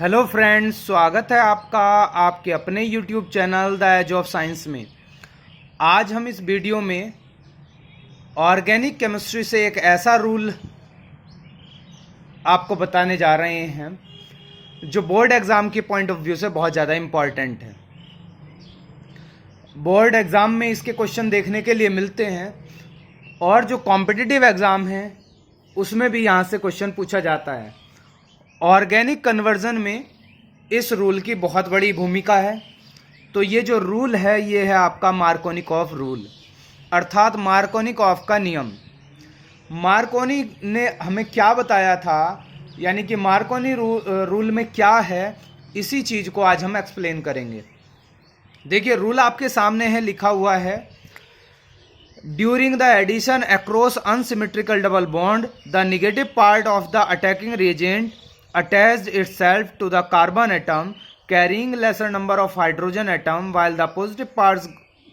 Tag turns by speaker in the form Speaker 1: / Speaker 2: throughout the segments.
Speaker 1: Hello friends, स्वागत है आपका आपके अपने YouTube channel the age of science में। आज हम इस वीडियो में ऑर्गेनिक केमिस्ट्री से एक ऐसा रूल आपको बताने जा रहे हैं जो बोर्ड एग्ज़ाम के पॉइंट ऑफ व्यू से बहुत ज़्यादा इम्पॉर्टेंट है। बोर्ड एग्ज़ाम में इसके क्वेश्चन देखने के लिए मिलते हैं और जो कॉम्पिटिटिव एग्ज़ाम है उसमें भी यहाँ से क्वेश्चन पूछा जाता है। ऑर्गेनिक कन्वर्जन में इस रूल की बहुत बड़ी भूमिका है। तो ये जो रूल है ये है आपका मार्कोनिकॉफ रूल, अर्थात मार्कोनिकॉफ का नियम। मार्कोनी ने हमें क्या बताया था, यानी कि मार्कोनी रूल में क्या है, इसी चीज़ को आज हम एक्सप्लेन करेंगे। देखिए रूल आपके सामने है, लिखा हुआ है, during the addition across unsymmetrical double bond the negative part of the attacking reagent attached itself to the carbon atom carrying lesser number of hydrogen atom while the positive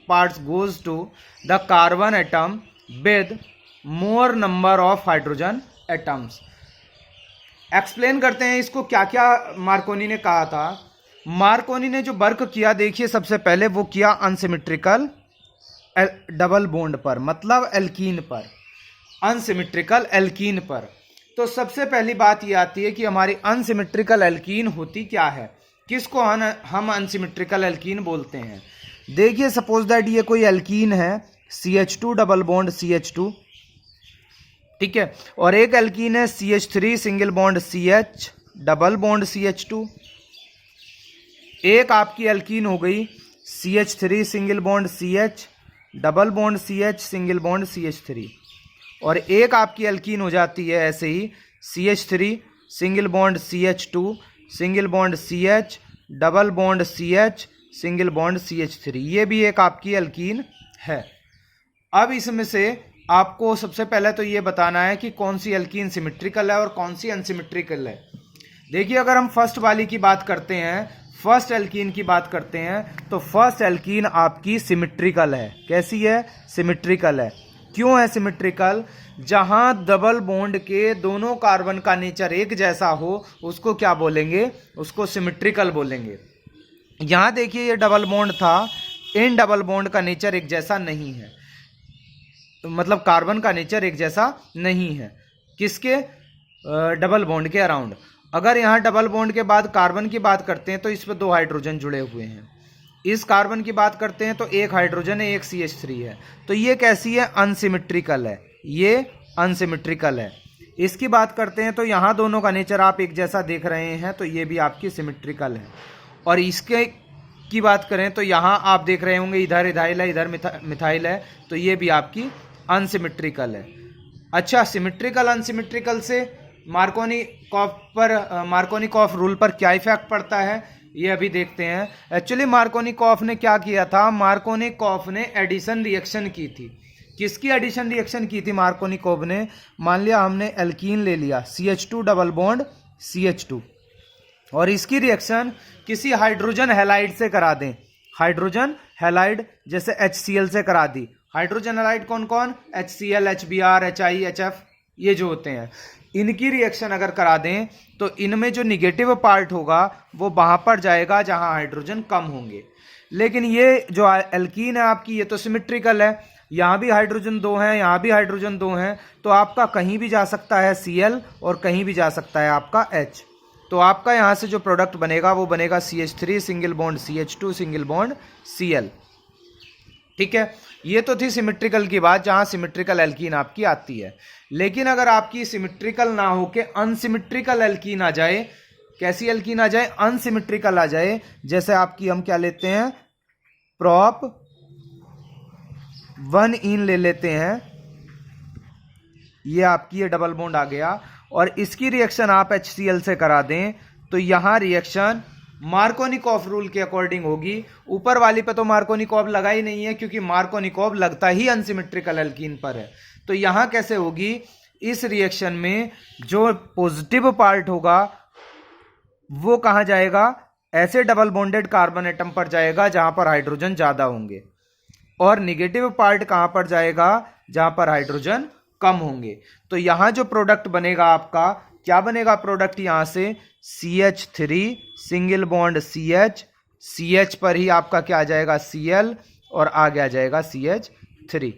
Speaker 1: parts goes to the carbon atom with more number of hydrogen atoms। Explain करते हैं इसको, क्या क्या Markovnikov ने कहा था। Markovnikov ने जो वर्क किया, देखिए सबसे पहले वो किया अनसिमेट्रिकल डबल बॉन्ड पर, मतलब एल्कीन पर, अनसिमेट्रिकल एल्कीन पर। तो सबसे पहली बात ये आती है कि हमारी अनसिमेट्रिकल एल्कीन होती क्या है, किसको हम अनसिमेट्रिकल एल्कीन बोलते हैं। देखिए सपोज दैट ये कोई एल्कीन है, CH2 डबल बॉन्ड CH2, ठीक है, और एक एल्कीन है CH3 single bond CH double bond CH2। एक आपकी एल्कीन हो गई CH3 single bond CH double bond CH single bond CH3, और एक आपकी एल्कीन हो जाती है ऐसे ही CH3 single bond CH2 single bond CH double bond CH single bond CH3। ये भी एक आपकी एल्कीन है। अब इसमें से आपको सबसे पहले तो ये बताना है कि कौन सी एल्कीन सिमेट्रिकल है और कौन सी अनसिमेट्रिकल है। देखिए अगर हम फर्स्ट वाली की बात करते हैं, फर्स्ट एल्कीन की बात करते हैं, तो फर्स्ट एल्कीन आपकी सिमेट्रिकल है। कैसी है? सिमेट्रिकल है। क्यों है सिमेट्रिकल? जहां डबल बॉन्ड के दोनों कार्बन का नेचर एक जैसा हो उसको क्या बोलेंगे? उसको सिमेट्रिकल बोलेंगे। यहां देखिए ये डबल बॉन्ड था, इन डबल बॉन्ड का नेचर एक जैसा नहीं है, मतलब कार्बन का नेचर एक जैसा नहीं है। किसके? डबल बॉन्ड के अराउंड। अगर यहां डबल बॉन्ड के बाद कार्बन की बात करते हैं तो इस पर 2 हाइड्रोजन जुड़े हुए हैं। इस कार्बन की बात करते हैं तो 1 हाइड्रोजन है, 1 CH3 है। तो ये कैसी है? अनसिमेट्रिकल है, ये अनसिमेट्रिकल है। इसकी बात करते हैं तो यहाँ दोनों का नेचर आप एक जैसा देख रहे हैं, तो ये भी आपकी सिमेट्रिकल है। और इसके की बात करें तो यहाँ आप देख रहे होंगे इधर इथाइल है, इधर मिथाइल है, तो ये भी आपकी अनसिमेट्रिकल है। अच्छा, सिमेट्रिकल अनसिमेट्रिकल से मार्कोनिकॉफ रूल पर क्या इफेक्ट पड़ता है ये अभी देखते हैं। एक्चुअली मार्कोनिकॉफ ने क्या किया था, मार्कोनिकॉफ ने एडिशन रिएक्शन की थी। किसकी एडिशन रिएक्शन की थी मार्कोनिकॉफ ने? मान लिया हमने एल्कीन ले लिया CH2 डबल बॉन्ड CH2, और इसकी रिएक्शन किसी हाइड्रोजन हैलाइड से करा दें। हाइड्रोजन हैलाइड जैसे HCl से करा दी। हाइड्रोजन हैलाइड कौन कौन? HCl, HBr, HI, HF, ये जो होते हैं, इनकी रिएक्शन अगर करा दें तो इनमें जो निगेटिव पार्ट होगा वो वहां पर जाएगा जहां हाइड्रोजन कम होंगे। लेकिन ये जो एल्कीन है आपकी, ये तो सिमेट्रिकल है, यहां भी हाइड्रोजन 2 हैं, यहां भी हाइड्रोजन 2 हैं, तो आपका कहीं भी जा सकता है Cl और कहीं भी जा सकता है आपका H। तो आपका यहां से जो प्रोडक्ट बनेगा वो बनेगा CH3 single bond CH2 single bond Cl, ठीक है। ये तो थी सिमेट्रिकल की बात, जहां सिमेट्रिकल एल्कीन आपकी आती है। लेकिन अगर आपकी सिमेट्रिकल ना हो के अनसिमेट्रिकल एल्कीन आ जाए, कैसी एल्कीन आ जाए? अनसिमेट्रिकल आ जाए। जैसे आपकी हम क्या लेते हैं, प्रॉप 1 इन ले लेते हैं, ये आपकी ये डबल बॉन्ड आ गया, और इसकी रिएक्शन आप HCl से करा दें तो यहां रिएक्शन मार्कोनिकॉफ रूल के अकॉर्डिंग होगी। ऊपर वाली पे तो मार्कोनिकॉफ लगा ही नहीं है, क्योंकि मार्कोनिकॉफ लगता ही अनसिमेट्रिकल एल्कीन पर है। तो यहां कैसे होगी? इस रिएक्शन में जो पॉजिटिव पार्ट होगा वो कहां जाएगा? ऐसे डबल बॉन्डेड कार्बन एटम पर जाएगा जहां पर हाइड्रोजन ज्यादा होंगे, और निगेटिव पार्ट कहां पर जाएगा? जहां पर हाइड्रोजन कम होंगे। तो यहां जो प्रोडक्ट बनेगा आपका, क्या बनेगा प्रोडक्ट? यहां से CH3 single bond CH, CH पर ही आपका क्या आ जाएगा Cl और आगे आ जाएगा CH3।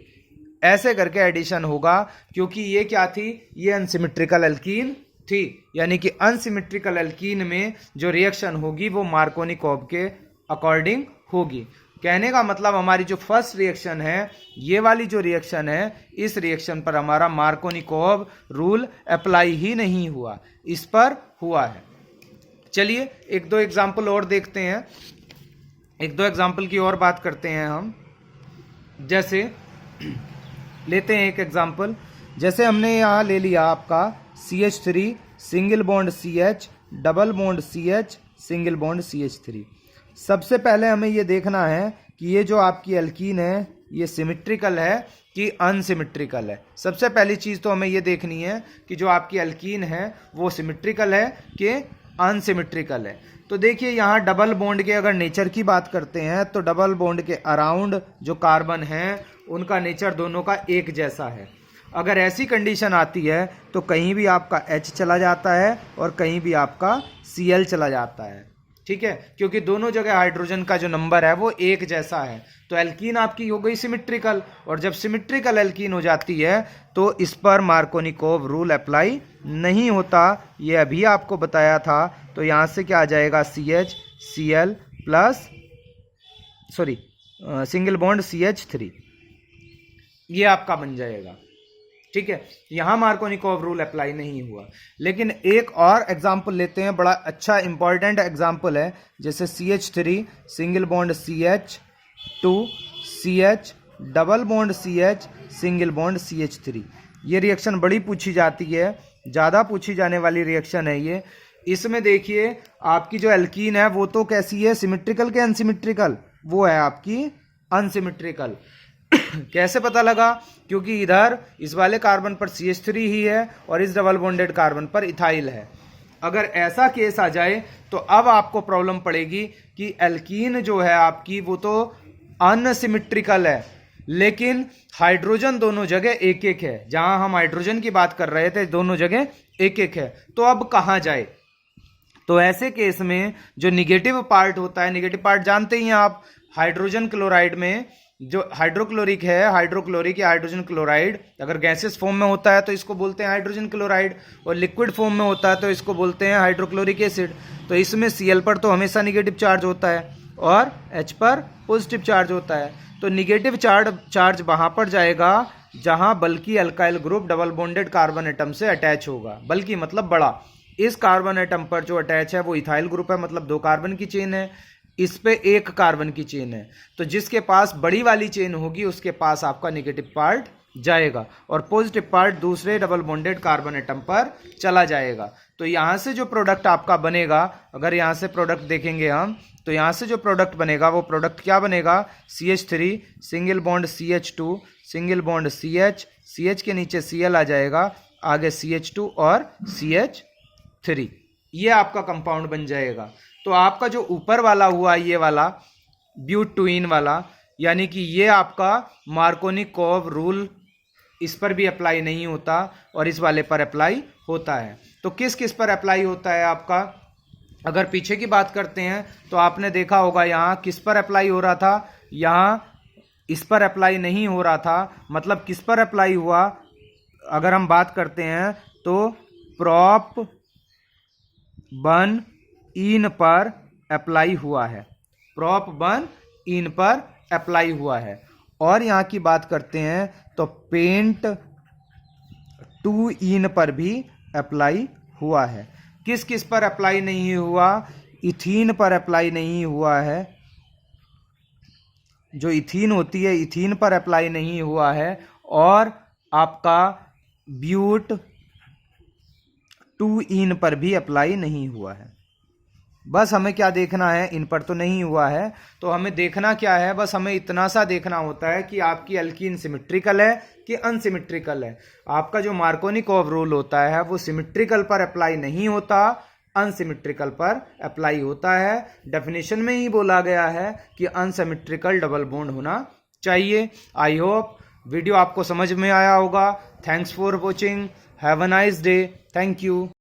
Speaker 1: ऐसे करके एडिशन होगा, क्योंकि ये क्या थी, ये अनसिमेट्रिकल एल्कीन थी, यानी कि अनसिमेट्रिकल एल्कीन में जो रिएक्शन होगी वो मार्कोनिकोव के अकॉर्डिंग होगी। कहने का मतलब हमारी जो फर्स्ट रिएक्शन है, ये वाली जो रिएक्शन है, इस रिएक्शन पर हमारा मार्कोनिकोव रूल अप्लाई ही नहीं हुआ, इस पर हुआ है। चलिए एक दो एग्जाम्पल और देखते हैं, एक दो एग्जाम्पल की और बात करते हैं हम। जैसे लेते हैं एक एग्जाम्पल, जैसे हमने यहाँ ले लिया आपका CH3 single bond CH, double bond CH, single bond CH3। सबसे पहले हमें ये देखना है कि ये जो आपकी एल्कीन है ये सिमेट्रिकल है कि अनसिमेट्रिकल है। सबसे पहली चीज़ तो हमें ये देखनी है कि जो आपकी एल्कीन है वो सिमेट्रिकल है कि अनसिमेट्रिकल है। तो देखिए यहाँ डबल बॉन्ड के अगर नेचर की बात करते हैं तो डबल बॉन्ड के अराउंड जो कार्बन हैं उनका नेचर दोनों का एक जैसा है। अगर ऐसी कंडीशन आती है तो कहीं भी आपका H चला जाता है और कहीं भी आपका Cl चला जाता है, ठीक है, क्योंकि दोनों जगह हाइड्रोजन का जो नंबर है वो एक जैसा है। तो एल्कीन आपकी हो गई सिमेट्रिकल, और जब सिमेट्रिकल एल्कीन हो जाती है तो इस पर मार्कोनिकोव रूल अप्लाई नहीं होता, ये अभी आपको बताया था। तो यहाँ से क्या आ जाएगा CH Cl plus single bond CH3, ये आपका बन जाएगा, ठीक है। यहां मार्कोनिकोव रूल अप्लाई नहीं हुआ। लेकिन एक और एग्जाम्पल लेते हैं, बड़ा अच्छा इंपॉर्टेंट एग्जाम्पल है। जैसे CH3 single bond CH2 CH, double bond CH, single bond CH3। ये रिएक्शन बड़ी पूछी जाती है, ज़्यादा पूछी जाने वाली रिएक्शन है ये। इसमें देखिए आपकी जो एल्कीन है वो तो कैसी है, सिमेट्रिकल के अनसिमेट्रिकल, वो है आपकी अनसिमेट्रिकल। कैसे पता लगा, क्योंकि इधर इस वाले कार्बन पर CH3 ही है और इस डबल बॉन्डेड कार्बन पर इथाइल है। अगर ऐसा केस आ जाए तो अब आपको प्रॉब्लम पड़ेगी कि एल्कीन जो है आपकी वो तो अनसिमेट्रिकल है, लेकिन हाइड्रोजन दोनों जगह एक एक है। जहां हम हाइड्रोजन की बात कर रहे थे दोनों जगह एक एक है, तो अब कहां जाए। तो ऐसे केस में जो निगेटिव पार्ट होता है, निगेटिव पार्ट जानते ही हैं आप, हाइड्रोजन क्लोराइड में जो हाइड्रोक्लोरिक है, हाइड्रोक्लोरिक या हाइड्रोजन क्लोराइड अगर गैसेस फॉर्म में होता है तो इसको बोलते हैं हाइड्रोजन क्लोराइड, और लिक्विड फॉर्म में होता है तो इसको बोलते हैं हाइड्रोक्लोरिक एसिड। तो इसमें Cl पर तो हमेशा निगेटिव चार्ज होता है और H पर पॉजिटिव चार्ज होता है। तो निगेटिव चार्ज वहां पर जाएगा जहां बल्कि alkyl group double bonded carbon atom से अटैच होगा। बल्कि मतलब बड़ा, इस कार्बन एटम पर जो अटैच है वो इथाइल ग्रुप है, मतलब 2 कार्बन की चेन है, इस पे 1 कार्बन की चेन है। तो जिसके पास बड़ी वाली चेन होगी उसके पास आपका नेगेटिव पार्ट जाएगा और पॉजिटिव पार्ट दूसरे डबल बॉन्डेड कार्बन एटम पर चला जाएगा। तो यहाँ से जो प्रोडक्ट आपका बनेगा, अगर यहाँ से प्रोडक्ट देखेंगे हम, तो यहाँ से जो प्रोडक्ट बनेगा वो प्रोडक्ट क्या बनेगा, CH3 single bond CH2 single bond CH, CH के नीचे Cl आ जाएगा, आगे CH2 और CH3, ये आपका कंपाउंड बन जाएगा। तो आपका जो ऊपर वाला हुआ ये वाला ब्यूटुइन वाला, यानी कि ये आपका मार्कोनिकोव रूल इस पर भी अप्लाई नहीं होता और इस वाले पर अप्लाई होता है। तो किस किस पर अप्लाई होता है आपका, अगर पीछे की बात करते हैं तो आपने देखा होगा यहाँ किस पर अप्लाई हो रहा था, यहाँ इस पर अप्लाई नहीं हो रहा था। मतलब किस पर अप्लाई हुआ, अगर हम बात करते हैं तो प्रोप 1 इन पर अप्लाई हुआ है, प्रोप 1 इन पर अप्लाई हुआ है। और यहाँ की बात करते हैं तो पेंट 2 इन पर भी अप्लाई हुआ है। किस किस पर अप्लाई नहीं हुआ, इथीन पर अप्लाई नहीं हुआ है, जो इथीन होती है इथीन पर अप्लाई नहीं हुआ है, और आपका ब्यूट 2 इन पर भी अप्लाई नहीं हुआ है। बस हमें क्या देखना है, इन पर तो नहीं हुआ है, तो हमें देखना क्या है, बस हमें इतना सा देखना होता है कि आपकी एल्कीन सिमेट्रिकल है कि अनसिमेट्रिकल है। आपका जो मार्कोनिकोव रूल होता है वो सिमेट्रिकल पर अप्लाई नहीं होता, अनसिमेट्रिकल पर अप्लाई होता है। डेफिनेशन में ही बोला गया है कि अनसिमेट्रिकल डबल बॉन्ड होना चाहिए। आई होप वीडियो आपको समझ में आया होगा। Thanks for watching, have a nice day, thank you.